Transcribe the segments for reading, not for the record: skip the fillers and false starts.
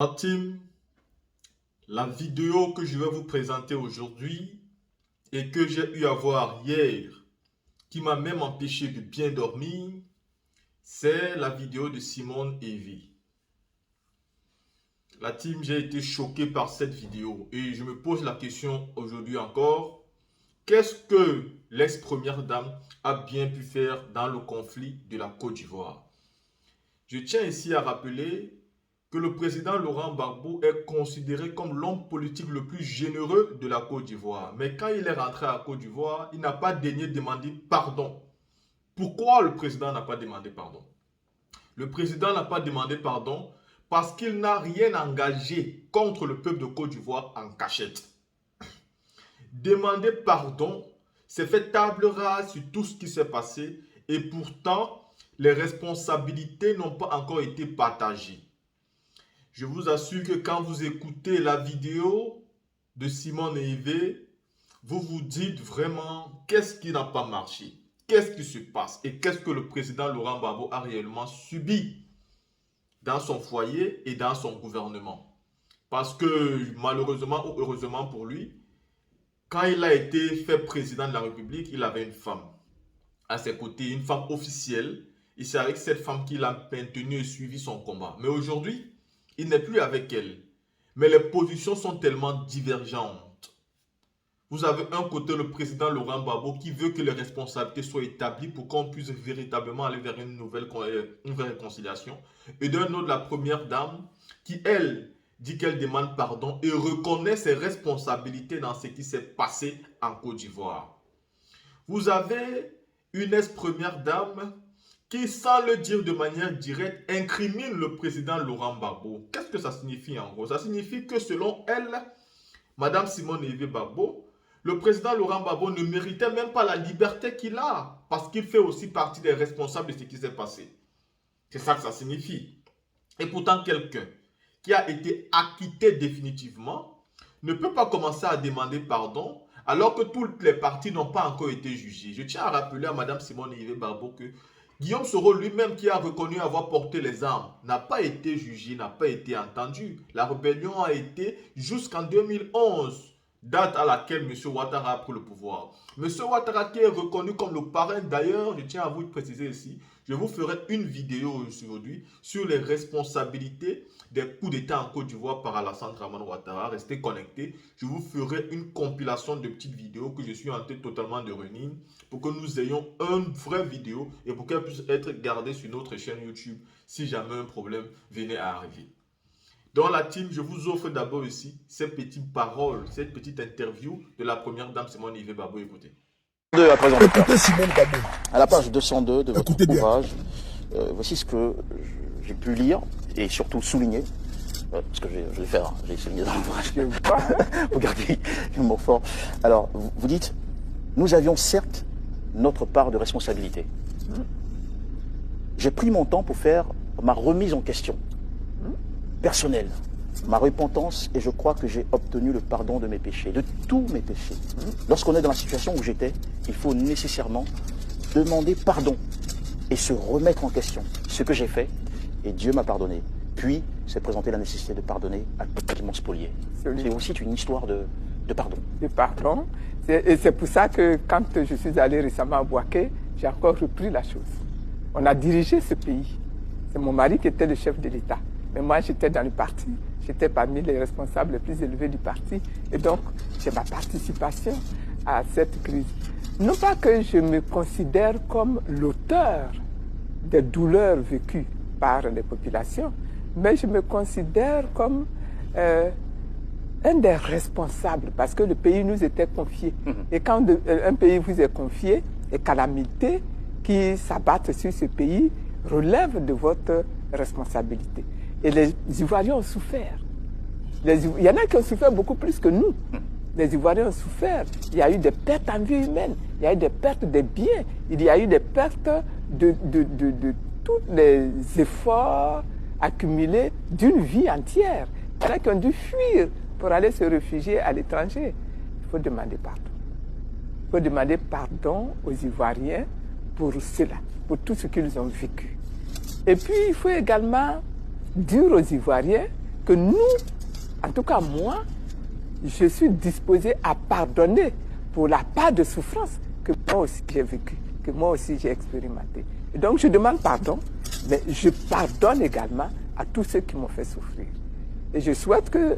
Team, la vidéo que je vais vous présenter aujourd'hui et que j'ai eu à voir hier, qui m'a même empêché de bien dormir, c'est la vidéo de Simone Evie. La team, j'ai été choqué par cette vidéo et je me pose la question aujourd'hui encore, qu'est-ce que l'ex-première dame a bien pu faire dans le conflit de la Côte d'Ivoire? Je tiens ici à rappeler que le président Laurent Gbagbo est considéré comme l'homme politique le plus généreux de la Côte d'Ivoire. Mais quand il est rentré à la Côte d'Ivoire, il n'a pas daigné demander pardon. Pourquoi le président n'a pas demandé pardon? Le président n'a pas demandé pardon parce qu'il n'a rien engagé contre le peuple de Côte d'Ivoire en cachette. Demander pardon, c'est faire table rase sur tout ce qui s'est passé et pourtant, les responsabilités n'ont pas encore été partagées. Je vous assure que quand vous écoutez la vidéo de Simone Evie, vous vous dites vraiment qu'est-ce qui n'a pas marché, qu'est-ce qui se passe et qu'est-ce que le président Laurent Gbagbo a réellement subi dans son foyer et dans son gouvernement. Parce que malheureusement ou heureusement pour lui, quand il a été fait président de la République, il avait une femme à ses côtés, une femme officielle. Et c'est avec cette femme qu'il a maintenu et suivi son combat. Mais aujourd'hui, il n'est plus avec elle. Mais les positions sont tellement divergentes. Vous avez un côté le président Laurent Gbagbo qui veut que les responsabilités soient établies pour qu'on puisse véritablement aller vers une vraie réconciliation. Et d'un autre, la première dame qui, elle, dit qu'elle demande pardon et reconnaît ses responsabilités dans ce qui s'est passé en Côte d'Ivoire. Vous avez une ex-première dame qui, sans le dire de manière directe, incrimine le président Laurent Gbagbo. Qu'est-ce que ça signifie en gros? Ça signifie que selon elle, Madame Simone Evie Gbagbo, le président Laurent Gbagbo ne méritait même pas la liberté qu'il a, parce qu'il fait aussi partie des responsables de ce qui s'est passé. C'est ça que ça signifie. Et pourtant, quelqu'un qui a été acquitté définitivement ne peut pas commencer à demander pardon alors que toutes les parties n'ont pas encore été jugées. Je tiens à rappeler à Madame Simone Evie Gbagbo que Guillaume Soro lui-même qui a reconnu avoir porté les armes n'a pas été jugé, n'a pas été entendu. La rébellion a été jusqu'en 2011, date à laquelle M. Ouattara a pris le pouvoir. M. Ouattara qui est reconnu comme le parrain, d'ailleurs, je tiens à vous le préciser ici, je vous ferai une vidéo aujourd'hui sur les responsabilités des coups d'État en Côte d'Ivoire par Alassane Dramane Ouattara. Restez connectés. Je vous ferai une compilation de petites vidéos que je suis en train totalement de running pour que nous ayons une vraie vidéo et pour qu'elle puisse être gardée sur notre chaîne YouTube si jamais un problème venait à arriver. Dans la team, je vous offre d'abord ici ces petites paroles, cette petite interview de la première dame Simone Evie Gbagbo. Écoutez. Écoutez Simone Gbagbo. À la page 202 de votre Écoutez bien. ouvrage, voici ce que j'ai pu lire et surtout souligner, parce que je vais faire, j'ai souligné dans l'ouvrage. Vous gardez le mot fort. Alors, vous dites, nous avions certes notre part de responsabilité. J'ai pris mon temps pour faire ma remise en question personnelle, ma repentance, et je crois que j'ai obtenu le pardon de mes péchés, de tous mes péchés. Lorsqu'on est dans la situation où j'étais, il faut nécessairement demander pardon et se remettre en question. Ce que j'ai fait, et Dieu m'a pardonné. Puis, s'est présenté la nécessité de pardonner à tout qui m'ont spolié. C'est aussi une histoire de pardon. De pardon. Et c'est pour ça que quand je suis allé récemment à Bouaké, j'ai encore repris la chose. On a dirigé ce pays. C'est mon mari qui était le chef de l'État. Mais moi, j'étais dans le parti. J'étais parmi les responsables les plus élevés du parti. Et donc, j'ai ma participation à cette crise. Non pas que je me considère comme l'auteur des douleurs vécues par les populations, mais je me considère comme un des responsables, parce que le pays nous était confié. Et quand un pays vous est confié, les calamités qui s'abattent sur ce pays relèvent de votre responsabilité. Et les Ivoiriens ont souffert. Il y en a qui ont souffert beaucoup plus que nous. Les Ivoiriens ont souffert. Il y a eu des pertes en vie humaine, il y a eu des pertes de biens, il y a eu des pertes de tous les efforts accumulés d'une vie entière. Il y en a qui ont dû fuir pour aller se réfugier à l'étranger. Il faut demander pardon. Il faut demander pardon aux Ivoiriens pour cela, pour tout ce qu'ils ont vécu. Et puis, il faut également dire aux Ivoiriens que nous, en tout cas moi, je suis disposé à pardonner pour la part de souffrance que moi aussi j'ai vécue, que moi aussi j'ai expérimenté. Et donc je demande pardon, mais je pardonne également à tous ceux qui m'ont fait souffrir. Et je souhaite que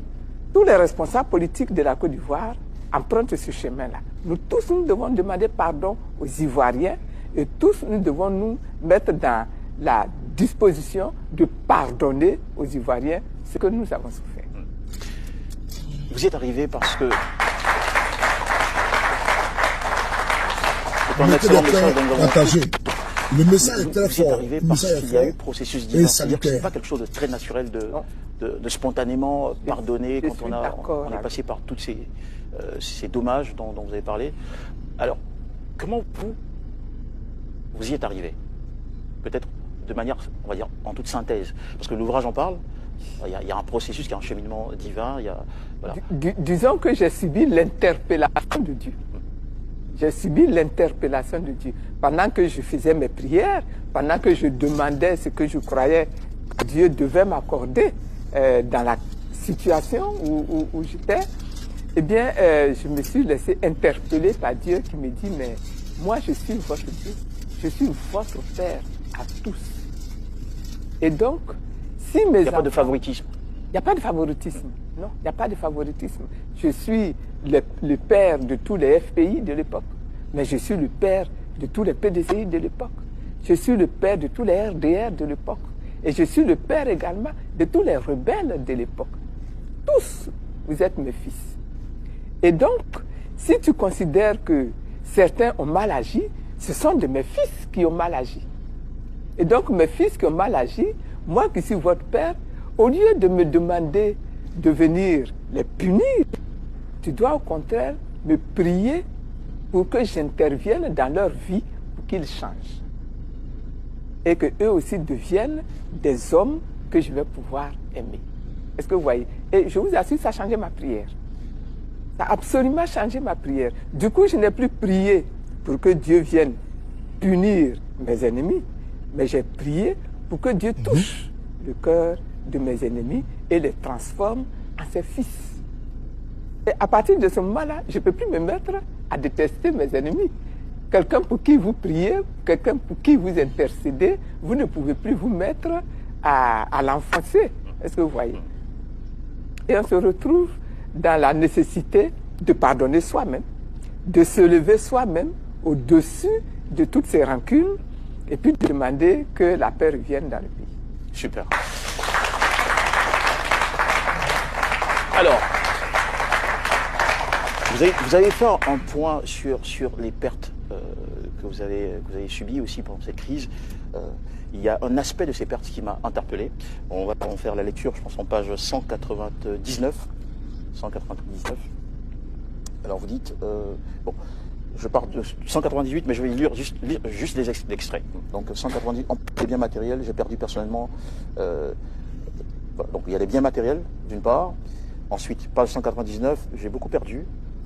tous les responsables politiques de la Côte d'Ivoire empruntent ce chemin-là. Nous tous, nous devons demander pardon aux Ivoiriens et tous, nous devons nous mettre dans la disposition de pardonner aux Ivoiriens ce que nous avons souffert. Vous y êtes arrivé parce que... Le message est très vous y êtes fort. arrivé parce qu'il y a eu processus divin. C'est-à-dire que ce n'est pas quelque chose de très naturel de spontanément pardonner quand on est passé par tous ces dommages dont vous avez parlé. Alors, comment vous y êtes arrivé? Peut-être de manière, on va dire, en toute synthèse. Parce que l'ouvrage en parle, il y a un processus qui est un cheminement divin. Voilà. Disons que j'ai subi l'interpellation de Dieu. J'ai subi l'interpellation de Dieu. Pendant que je faisais mes prières, pendant que je demandais ce que je croyais que Dieu devait m'accorder dans la situation où j'étais, eh bien, je me suis laissé interpeller par Dieu qui me dit, mais moi, je suis votre Dieu. Je suis votre Père à tous. Et donc, si mes enfants... Il n'y a pas de favoritisme. Il n'y a pas de favoritisme. Non, il n'y a pas de favoritisme. Je suis le père de tous les FPI de l'époque, mais je suis le père de tous les PDCI de l'époque. Je suis le père de tous les RDR de l'époque. Et je suis le père également de tous les rebelles de l'époque. Tous, vous êtes mes fils. Et donc, si tu considères que certains ont mal agi, ce sont de mes fils qui ont mal agi. Et donc, mes fils qui ont mal agi, moi qui suis votre père, au lieu de me demander de venir les punir, tu dois au contraire me prier pour que j'intervienne dans leur vie pour qu'ils changent. Et qu'eux aussi deviennent des hommes que je vais pouvoir aimer. Est-ce que vous voyez? Et je vous assure, ça a changé ma prière. Ça a absolument changé ma prière. Du coup, je n'ai plus prié pour que Dieu vienne punir mes ennemis, mais j'ai prié pour que Dieu touche le cœur de mes ennemis et les transforme en ses fils. Et à partir de ce moment-là, je ne peux plus me mettre à détester mes ennemis. Quelqu'un pour qui vous priez, quelqu'un pour qui vous intercédez, vous ne pouvez plus vous mettre à l'enfoncer. Est-ce que vous voyez? Et on se retrouve dans la nécessité de pardonner soi-même, de se lever soi-même au-dessus de toutes ces rancunes et puis de demander que la paix revienne dans le pays. Super. Alors, vous avez fait un point sur les pertes que vous avez subies aussi pendant cette crise. Il y a un aspect de ces pertes qui m'a interpellé. On va en faire la lecture, je pense, en page 199. 199. Alors vous dites, bon, je pars de 198, mais je vais lire juste les extraits. Donc 198, en les biens matériels, j'ai perdu personnellement. Donc il y a les biens matériels, d'une part. Ensuite, page 199, j'ai beaucoup perdu.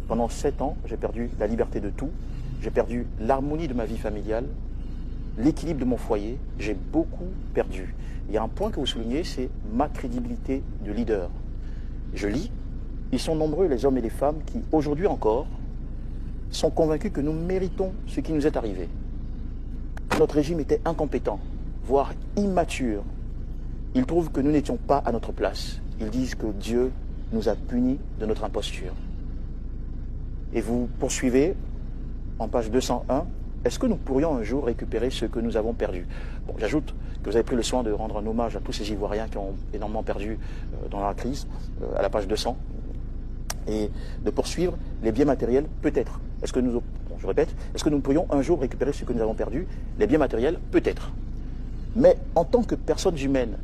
Pendant 7 ans, j'ai perdu la liberté de tout. J'ai perdu l'harmonie de ma vie familiale, l'équilibre de mon foyer. J'ai beaucoup perdu. Il y a un point que vous soulignez, c'est ma crédibilité de leader. Je lis, ils sont nombreux les hommes et les femmes qui, aujourd'hui encore, sont convaincus que nous méritons ce qui nous est arrivé. Notre régime était incompétent, voire immature. Ils trouvent que nous n'étions pas à notre place. Ils disent que Dieu nous a punis de notre imposture. Et vous poursuivez en page 201, est-ce que nous pourrions un jour récupérer ce que nous avons perdu? Bon, j'ajoute que vous avez pris le soin de rendre un hommage à tous ces Ivoiriens qui ont énormément perdu dans la crise, à la page 200, et de poursuivre les biens matériels, peut-être. Est-ce que nous, bon, je répète, est-ce que nous pourrions un jour récupérer ce que nous avons perdu? Les biens matériels, peut-être. Mais en tant que personnes humaines,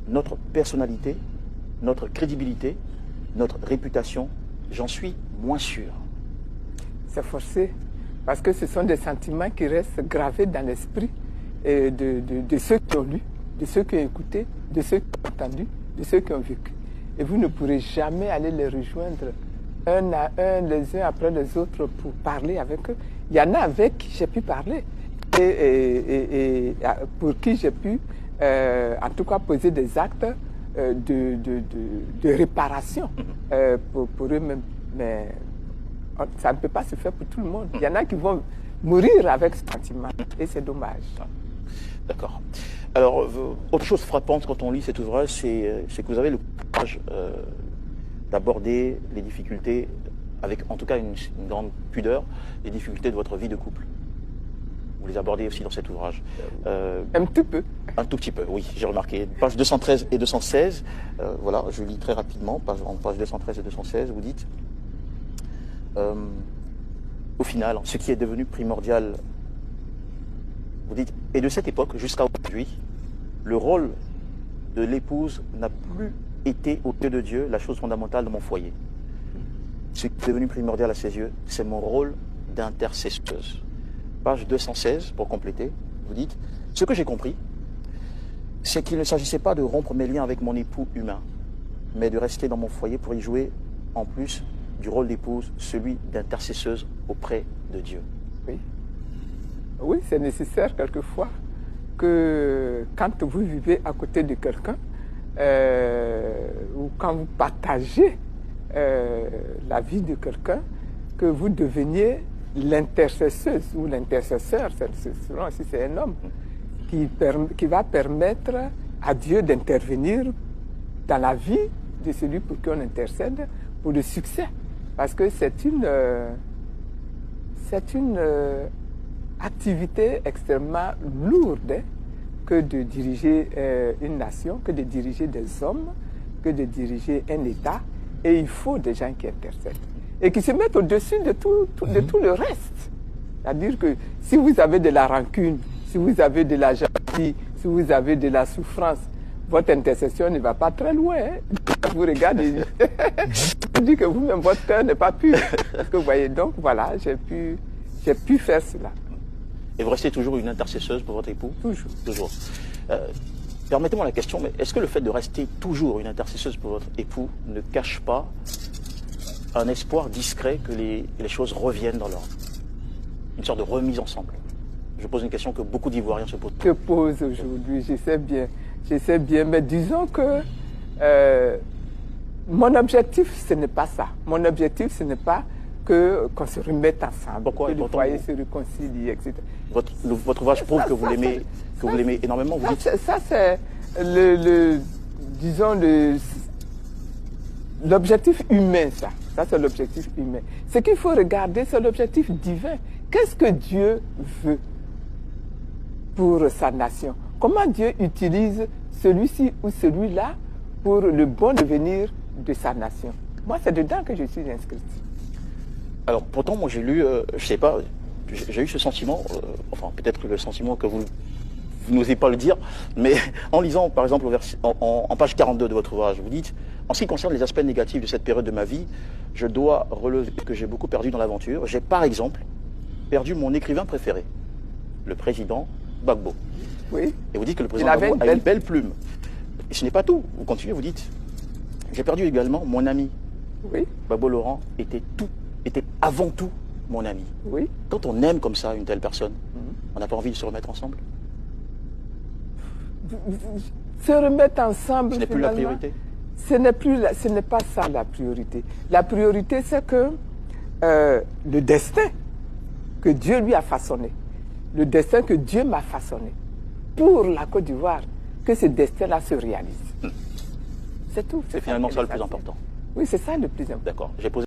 notre personnalité, notre crédibilité, notre réputation, j'en suis moins sûr. C'est forcé, parce que ce sont des sentiments qui restent gravés dans l'esprit de ceux qui ont lu, de ceux qui ont écouté, de ceux qui ont entendu, de ceux qui ont vécu. Et vous ne pourrez jamais aller les rejoindre un à un, les uns après les autres pour parler avec eux. Il y en a avec qui j'ai pu parler et pour qui j'ai pu, en tout cas, poser des actes de réparation pour eux-mêmes. Mais ça ne peut pas se faire pour tout le monde. Il y en a qui vont mourir avec ce sentiment et c'est dommage. D'accord. Alors, autre chose frappante quand on lit cet ouvrage, c'est que vous avez le courage d'aborder les difficultés avec, en tout cas, une grande pudeur, les difficultés de votre vie de couple. Vous les abordez aussi dans cet ouvrage. Un petit peu. Un tout petit peu, oui, j'ai remarqué. Pages 213 et 216, voilà, je lis très rapidement, en page 213 et 216, vous dites, au final, ce qui est devenu primordial, vous dites, et de cette époque jusqu'à aujourd'hui, le rôle de l'épouse n'a plus été aux yeux de Dieu la chose fondamentale de mon foyer. Ce qui est devenu primordial à ses yeux, c'est mon rôle d'intercesseuse. Page 216, pour compléter, vous dites, ce que j'ai compris, c'est qu'il ne s'agissait pas de rompre mes liens avec mon époux humain, mais de rester dans mon foyer pour y jouer, en plus du rôle d'épouse, celui d'intercesseuse auprès de Dieu. Oui, oui, c'est nécessaire quelquefois que quand vous vivez à côté de quelqu'un, ou quand vous partagez la vie de quelqu'un, que vous deveniez l'intercesseuse ou l'intercesseur, selon si c'est un homme, qui va permettre à Dieu d'intervenir dans la vie de celui pour qui on intercède pour le succès. Parce que c'est une activité extrêmement lourde hein, que de diriger une nation, que de diriger des hommes, que de diriger un État. Et il faut des gens qui intercèdent et qui se mettent au-dessus de tout le reste. C'est-à-dire que si vous avez de la rancune, si vous avez de la jalousie, si vous avez de la souffrance, votre intercession ne va pas très loin. Hein. Vous regardez, vous dites que vous-même, votre cœur n'est pas pur. Parce que vous voyez, donc voilà, j'ai pu faire cela. Et vous restez toujours une intercesseuse pour votre époux? Toujours. Toujours. Permettez-moi la question, mais est-ce que le fait de rester toujours une intercesseuse pour votre époux ne cache pas un espoir discret que les choses reviennent dans l'ordre? Une sorte de remise ensemble. Je pose une question que beaucoup d'Ivoiriens se posent. Je pose aujourd'hui, je sais bien, mais disons que mon objectif, ce n'est pas ça. Mon objectif, ce n'est pas qu'on se remette ensemble, pourquoi, que le foyer se réconcilie, etc. Votre ouvrage prouve que vous l'aimez énormément. Vous dites... Ça, c'est disons, l'objectif humain, ça. Ça, c'est l'objectif humain. Ce qu'il faut regarder, c'est l'objectif divin. Qu'est-ce que Dieu veut pour sa nation? Comment Dieu utilise celui-ci ou celui-là pour le bon devenir de sa nation? Moi, c'est dedans que je suis inscrite. Alors, pourtant, moi, j'ai lu, je sais pas, j'ai eu ce sentiment, enfin, peut-être le sentiment que vous n'osez pas le dire, mais en lisant, par exemple, en page 42 de votre ouvrage, vous dites, en ce qui concerne les aspects négatifs de cette période de ma vie, je dois relever que j'ai beaucoup perdu dans l'aventure. J'ai, par exemple, perdu mon écrivain préféré, le président Gbagbo. Oui. Et vous dites que le président Gbagbo a une belle plume. Et ce n'est pas tout. Vous continuez, vous dites, j'ai perdu également mon ami. Oui. Gbagbo Laurent était avant tout mon ami. Oui. Quand on aime comme ça une telle personne, on n'a pas envie de se remettre ensemble? Se remettre ensemble, ce n'est plus la priorité? Ce n'est pas ça la priorité. La priorité, c'est que le destin que Dieu lui a façonné, le destin que Dieu m'a façonné pour la Côte d'Ivoire, que ce destin-là se réalise. C'est tout. C'est finalement ça le plus important. Oui, c'est ça le plus important. D'accord. J'ai posé...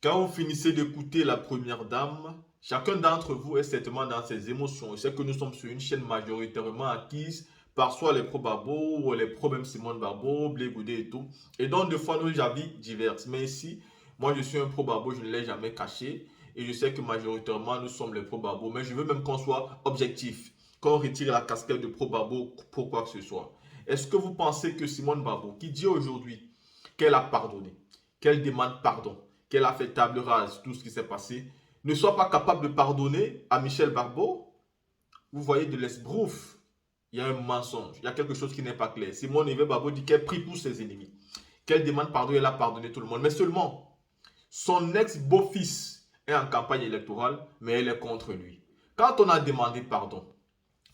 Quand vous finissez d'écouter la première dame, chacun d'entre vous est certainement dans ses émotions. Je sais que nous sommes sur une chaîne majoritairement acquise par soit les pro-Gbagbo ou les pro-même Simone Gbagbo, Blé Goudé et tout. Et donc, des fois, nos avis diverses. Mais ici, moi, je suis un pro-Gbagbo, je ne l'ai jamais caché. Et je sais que majoritairement, nous sommes les pro-Gbagbo. Mais je veux même qu'on soit objectif, qu'on retire la casquette de pro-Gbagbo pour quoi que ce soit. Est-ce que vous pensez que Simone Gbagbo, qui dit aujourd'hui qu'elle a pardonné, qu'elle demande pardon, qu'elle a fait table rase, tout ce qui s'est passé, ne soit pas capable de pardonner à Michel Gbagbo? Vous voyez de l'esbrouf. Il y a un mensonge. Il y a quelque chose qui n'est pas clair. Simone Gbagbo dit qu'elle prie pour ses ennemis, qu'elle demande pardon, elle a pardonné tout le monde. Mais seulement, son ex-beau-fils est en campagne électorale, mais elle est contre lui. Quand on a demandé pardon,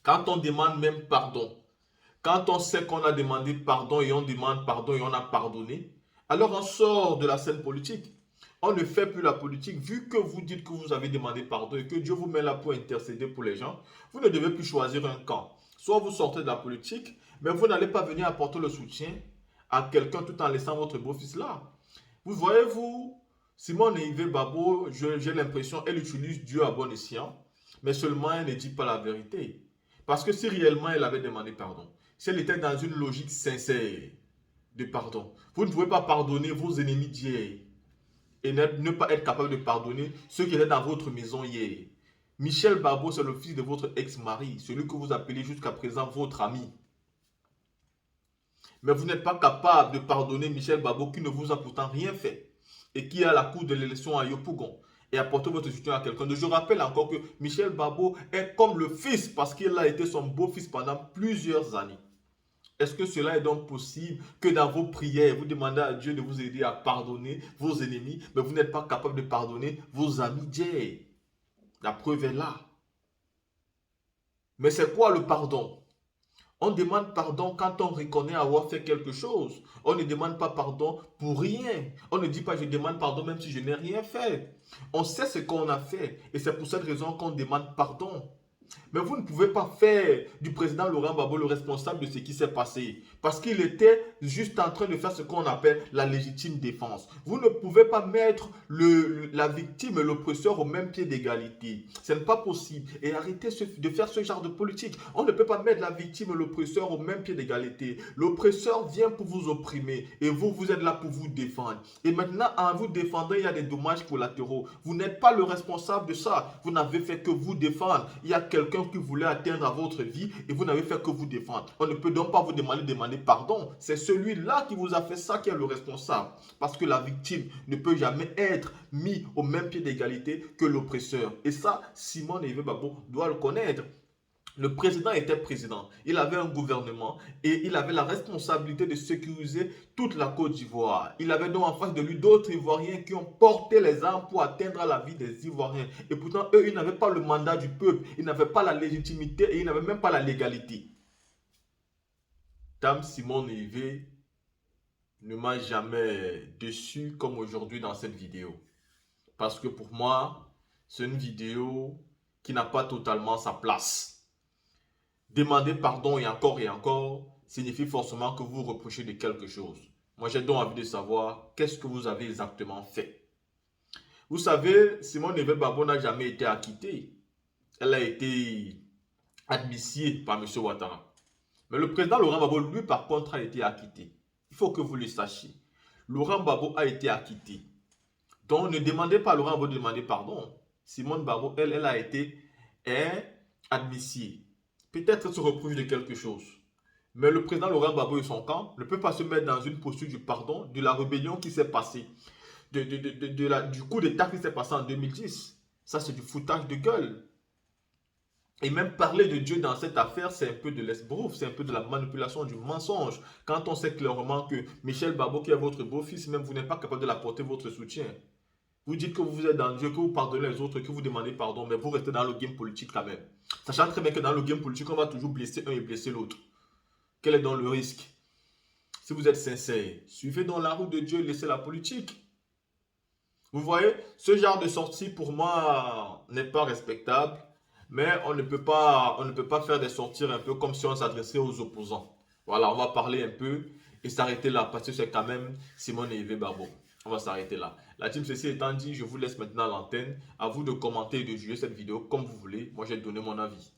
quand on demande même pardon, Quand on sait qu'on a demandé pardon et on demande pardon et on a pardonné, alors on sort de la scène politique. On ne fait plus la politique. Vu que vous dites que vous avez demandé pardon et que Dieu vous met là pour intercéder pour les gens, vous ne devez plus choisir un camp. Soit vous sortez de la politique, mais vous n'allez pas venir apporter le soutien à quelqu'un tout en laissant votre beau-fils là. Vous voyez, vous, Simone Yves Babo, j'ai l'impression qu'elle utilise Dieu à bon escient, mais seulement elle ne dit pas la vérité. Parce que si réellement elle avait demandé pardon, si elle était dans une logique sincère de pardon, vous ne pouvez pas pardonner vos ennemis d'hier et ne pas être capable de pardonner ceux qui étaient dans votre maison hier. Michel Babo, c'est le fils de votre ex-mari, celui que vous appelez jusqu'à présent votre ami. Mais vous n'êtes pas capable de pardonner Michel Babo qui ne vous a pourtant rien fait et qui a la cour de l'élection à Yopougon et apporter votre soutien à quelqu'un. Je rappelle encore que Michel Babo est comme le fils parce qu'il a été son beau-fils pendant plusieurs années. Est-ce que cela est donc possible que dans vos prières, vous demandez à Dieu de vous aider à pardonner vos ennemis, mais vous n'êtes pas capable de pardonner vos amis d'hier? La preuve est là. Mais c'est quoi le pardon? On demande pardon quand on reconnaît avoir fait quelque chose. On ne demande pas pardon pour rien. On ne dit pas je demande pardon même si je n'ai rien fait. On sait ce qu'on a fait et c'est pour cette raison qu'on demande pardon. Mais vous ne pouvez pas faire du président Laurent Gbagbo le responsable de ce qui s'est passé. Parce qu'il était juste en train de faire ce qu'on appelle la légitime défense. Vous ne pouvez pas mettre la victime et l'oppresseur au même pied d'égalité. Ce n'est pas possible. Et arrêtez de faire ce genre de politique. On ne peut pas mettre la victime et l'oppresseur au même pied d'égalité. L'oppresseur vient pour vous opprimer. Et vous, vous êtes là pour vous défendre. Et maintenant, en vous défendant, il y a des dommages collatéraux. Vous n'êtes pas le responsable de ça. Vous n'avez fait que vous défendre. Il y a quelqu'un qui voulait atteindre à votre vie et vous n'avez fait que vous défendre. On ne peut donc pas vous demander pardon. C'est celui-là qui vous a fait ça qui est le responsable. Parce que la victime ne peut jamais être mise au même pied d'égalité que l'oppresseur. Et ça, Simone Yves Babo doit le connaître. Le président était président, il avait un gouvernement et il avait la responsabilité de sécuriser toute la Côte d'Ivoire. Il avait donc en face de lui d'autres Ivoiriens qui ont porté les armes pour atteindre la vie des Ivoiriens. Et pourtant, eux, ils n'avaient pas le mandat du peuple, ils n'avaient pas la légitimité et ils n'avaient même pas la légalité. Dame Simone Yves ne m'a jamais déçu comme aujourd'hui dans cette vidéo. Parce que pour moi, c'est une vidéo qui n'a pas totalement sa place. Demander pardon et encore signifie forcément que vous reprochez de quelque chose. Moi, j'ai donc envie de savoir qu'est-ce que vous avez exactement fait. Vous savez, Simone Yves Babo n'a jamais été acquittée. Elle a été admissiée par M. Ouattara. Mais le président Laurent Gbagbo, lui, par contre, a été acquitté. Il faut que vous le sachiez. Laurent Gbagbo a été acquitté. Donc, ne demandez pas à Laurent Gbagbo de demander pardon. Simone Babo, elle a été admissiée. Peut-être se reproche de quelque chose. Mais le président Laurent Gbagbo et son camp ne peut pas se mettre dans une posture du pardon de la rébellion qui s'est passée, du coup d'État qui s'est passé en 2010. Ça, c'est du foutage de gueule. Et même parler de Dieu dans cette affaire, c'est un peu de l'esbrouf, c'est un peu de la manipulation, du mensonge. Quand on sait clairement que Michel Babo, qui est votre beau-fils, même vous n'êtes pas capable de l'apporter votre soutien. Vous dites que vous êtes dans Dieu, que vous pardonnez les autres, que vous demandez pardon, mais vous restez dans le game politique quand même. Sachant très bien que dans le game politique, on va toujours blesser un et blesser l'autre. Quel est donc le risque? Si vous êtes sincère, suivez dans la route de Dieu et laissez la politique. Vous voyez, ce genre de sortie pour moi n'est pas respectable, mais on ne peut pas faire des sorties un peu comme si on s'adressait aux opposants. Voilà, on va parler un peu et s'arrêter là parce que c'est quand même Simone Yves Babo. On va s'arrêter là. La team, ceci étant dit, je vous laisse maintenant l'antenne. À vous de commenter et de juger cette vidéo comme vous voulez. Moi, j'ai donné mon avis.